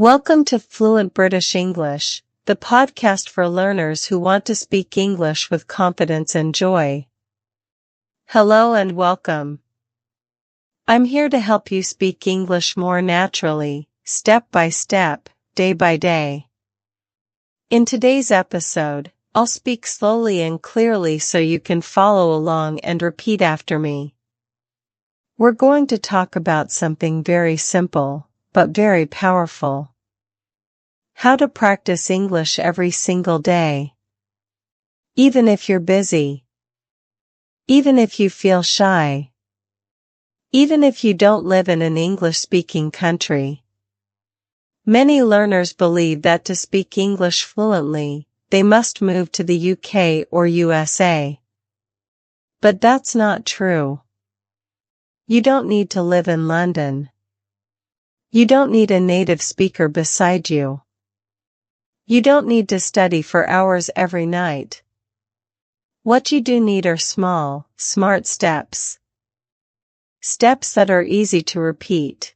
Welcome to Fluent British English, the podcast for learners who want to speak English with confidence and joy. Hello and welcome. I'm here to help you speak English more naturally, step by step, day by day. In today's episode, I'll speak slowly and clearly so you can follow along and repeat after me. We're going to talk about something very simple, but very powerful. How to practice English every single day. Even if you're busy. Even if you feel shy. Even if you don't live in an English-speaking country. Many learners believe that to speak English fluently, they must move to the UK or USA. But that's not true. You don't need to live in London. You don't need a native speaker beside you. You don't need to study for hours every night. What you do need are small, smart steps. Steps that are easy to repeat.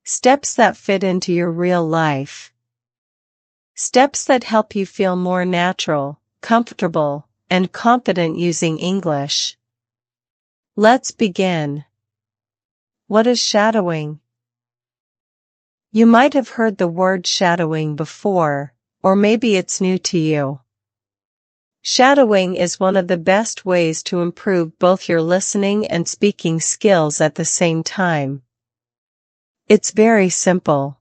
Steps that fit into your real life. Steps that help you feel more natural, comfortable, and confident using English. Let's begin. What is shadowing? You might have heard the word shadowing before, or maybe it's new to you. Shadowing is one of the best ways to improve both your listening and speaking skills at the same time. It's very simple.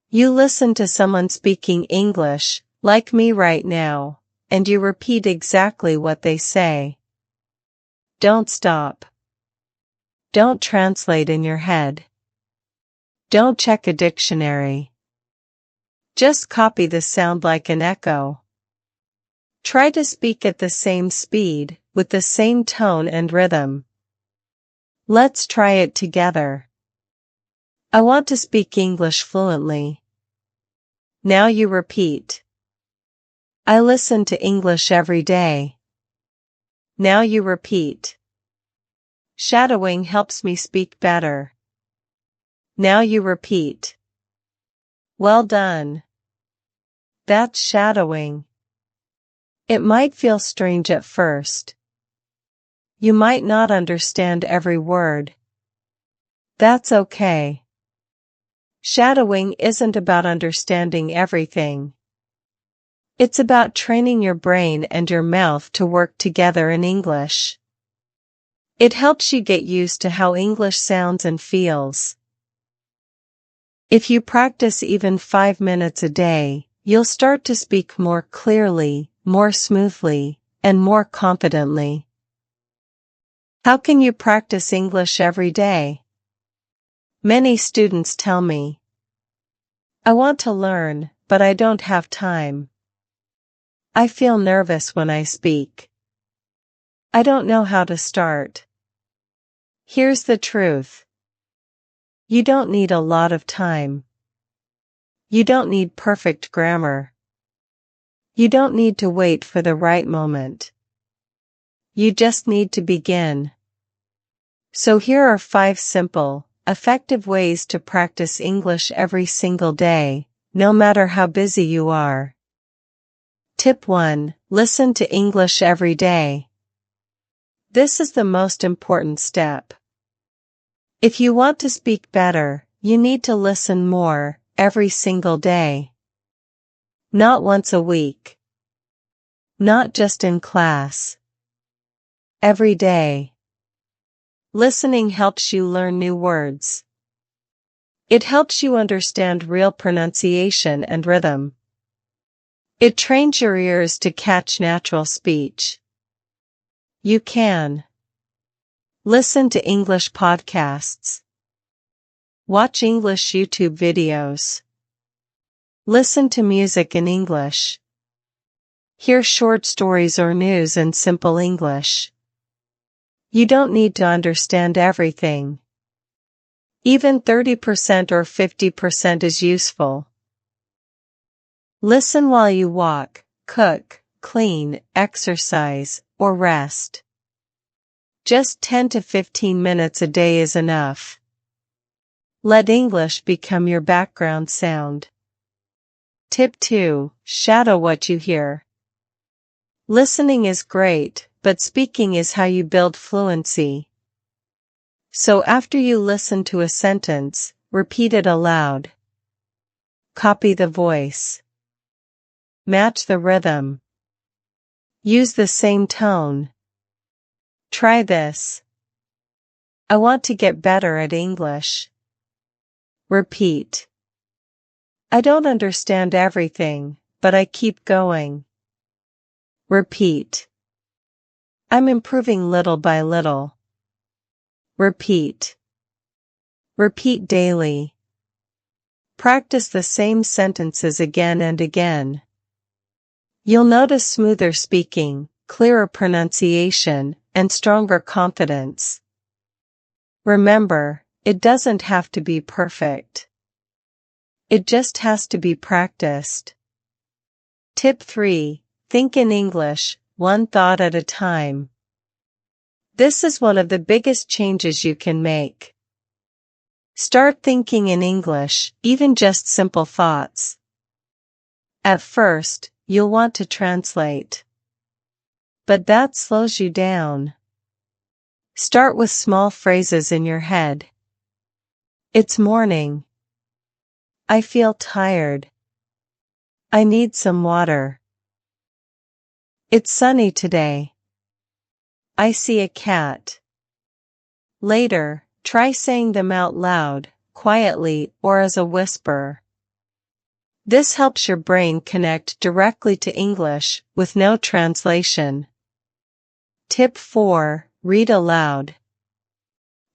You listen to someone speaking English, like me right now, and you repeat exactly what they say. Don't stop. Don't translate in your head. Don't check a dictionary. Just copy the sound like an echo. Try to speak at the same speed, with the same tone and rhythm. Let's try it together. I want to speak English fluently. Now you repeat. I listen to English every day. Now you repeat. Shadowing helps me speak better. Now you repeat. Well done. That's shadowing. It might feel strange at first. You might not understand every word. That's okay. Shadowing isn't about understanding everything. It's about training your brain and your mouth to work together in English. It helps you get used to how English sounds and feels. If you practice even 5 minutes a day, you'll start to speak more clearly, more smoothly, and more confidently. How can you practice English every day? Many students tell me, I want to learn, but I don't have time. I feel nervous when I speak. I don't know how to start. Here's the truth. You don't need a lot of time. You don't need perfect grammar. You don't need to wait for the right moment. You just need to begin. So here are 5 simple, effective ways to practice English every single day, no matter how busy you are. Tip 1. Listen to English every day. This is the most important step. If you want to speak better, you need to listen more, every single day. Not once a week. Not just in class. Every day. Listening helps you learn new words. It helps you understand real pronunciation and rhythm. It trains your ears to catch natural speech. You can listen to English podcasts. Watch English YouTube videos. Listen to music in English. Hear short stories or news in simple English. You don't need to understand everything. Even 30% or 50% is useful. Listen while you walk, cook, clean, exercise, or rest. Just 10 to 15 minutes a day is enough. Let English become your background sound. Tip 2. Shadow what you hear. Listening is great, but speaking is how you build fluency. So after you listen to a sentence, repeat it aloud. Copy the voice. Match the rhythm. Use the same tone. Try this. I want to get better at English. Repeat. I don't understand everything, but I keep going. Repeat. I'm improving little by little. Repeat. Repeat daily. Practice the same sentences again and again. You'll notice smoother speaking, clearer pronunciation, and stronger confidence. Remember, it doesn't have to be perfect. It just has to be practiced. Tip 3. Think in English, one thought at a time. This is one of the biggest changes you can make. Start thinking in English, even just simple thoughts. At first, you'll want to translate. But that slows you down. Start with small phrases in your head. It's morning. I feel tired. I need some water. It's sunny today. I see a cat. Later, try saying them out loud, quietly, or as a whisper. This helps your brain connect directly to English, with no translation. Tip 4. Read aloud.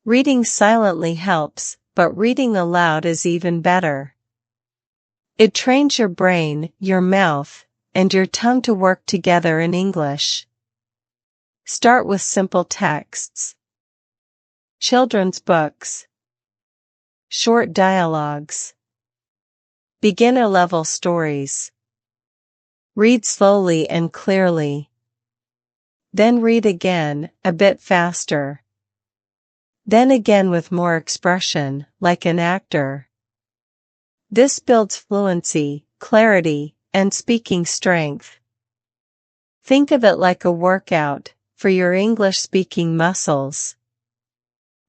Reading silently helps, but reading aloud is even better. It trains your brain, your mouth, and your tongue to work together in English. Start with simple texts. Children's books. Short dialogues. Beginner-level stories. Read slowly and clearly. Then read again, a bit faster. Then again with more expression, like an actor. This builds fluency, clarity, and speaking strength. Think of it like a workout for your English-speaking muscles.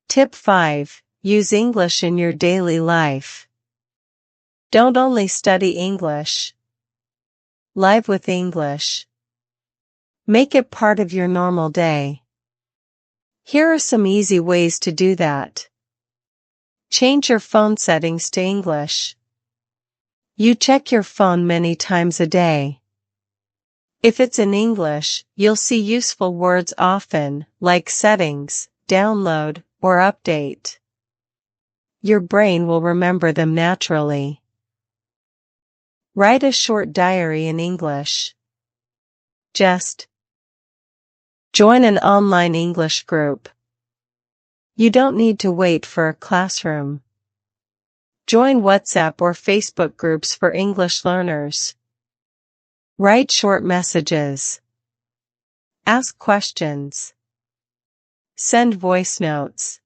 Tip 5. Use English in your daily life. Don't only study English. Live with English. Make it part of your normal day. Here are some easy ways to do that. Change your phone settings to English. You check your phone many times a day. If it's in English, you'll see useful words often, like settings, download, or update. Your brain will remember them naturally. Write a short diary in English. Just join an online English group. You don't need to wait for a classroom. Join WhatsApp or Facebook groups for English learners. Write short messages. Ask questions. Send voice notes.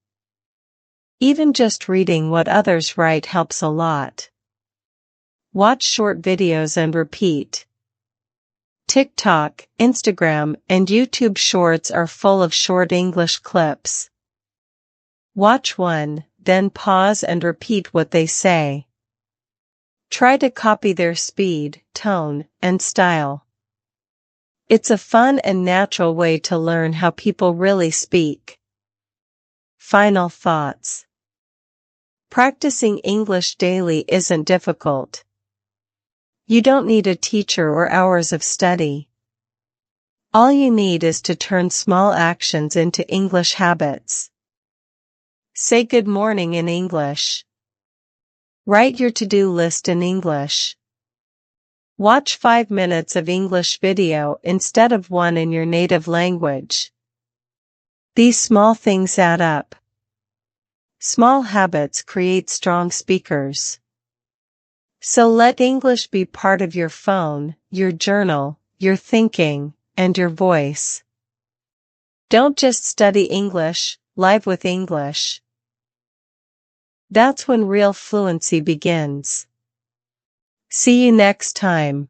Even just reading what others write helps a lot. Watch short videos and repeat. TikTok, Instagram, and YouTube Shorts are full of short English clips. Watch one, then pause and repeat what they say. Try to copy their speed, tone, and style. It's a fun and natural way to learn how people really speak. Final thoughts. Practicing English daily isn't difficult. You don't need a teacher or hours of study. All you need is to turn small actions into English habits. Say good morning in English. Write your to-do list in English. Watch 5 minutes of English video instead of one in your native language. These small things add up. Small habits create strong speakers. So let English be part of your phone, your journal, your thinking, and your voice. Don't just study English, live with English. That's when real fluency begins. See you next time.